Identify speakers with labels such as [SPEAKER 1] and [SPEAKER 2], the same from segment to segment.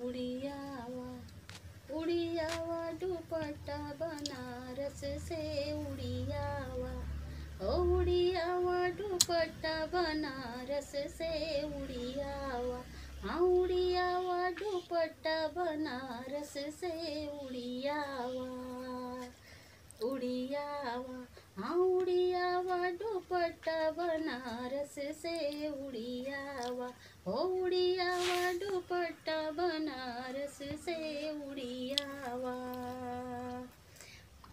[SPEAKER 1] उड़ियावा उड़ियावा दुपट्टा बनारस से उड़ियावा। ओ उड़ियावा दुपट्टा बनारस से उड़ियावा। हाँ उड़ियावा दुपट्टा बनारस से उड़ियावा। उड़ियावा हाँ उड़ियावा दुपट्टा बनारस से उड़ियावा। ओ उड़ियावा दुपट्टा बनारस से उड़ियावा।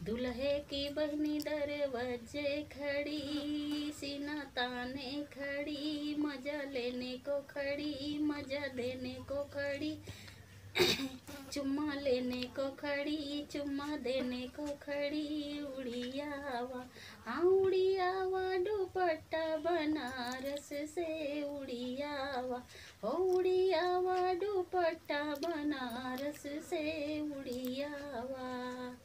[SPEAKER 1] दुल्हे की बहनी दरवाजे खड़ी, सीना ताने खड़ी, मजा लेने को खड़ी, मजा देने को खड़ी, चुम्मा लेने को खड़ी, चुम्मा देने को खड़ी। उड़ियावा हाँ उड़ियावा दुपट्टा बनारस से उड़ियावा। ओ उड़ियावा दुपट्टा बनारस से उड़ियावा।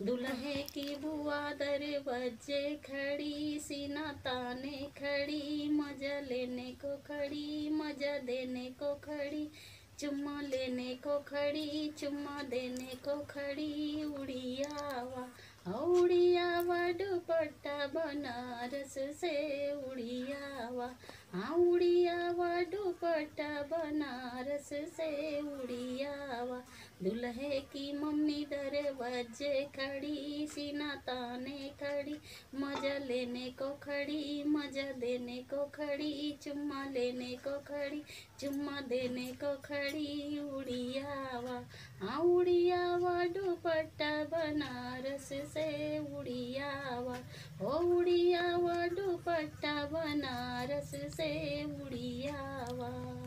[SPEAKER 1] दुल्हे की बुआ दरवाजे खड़ी, सीना ताने खड़ी, मजा लेने को खड़ी, मजा देने को खड़ी, चुम्मा लेने को खड़ी, चुम्मा देने को खड़ी। उड़ियावा उड़ियावा दुपट्टा बनारस से उड़ियावा। हाँ उड़ियावा दुपट्टा बनारस से उड़ियावा। दुल्हे की मम्मी दरवाजे खड़ी, सीना ताने खड़ी, मजा लेने को खड़ी, मजा देने को खड़ी, चुम्मा लेने को खड़ी, चुम्मा देने को खड़ी। उड़ियावा हाँ उड़ियावा दुपट्टा बनारस से उड़ियावा। ओ उड़ियावा दुपट्टा बनारस से उड़ियावा।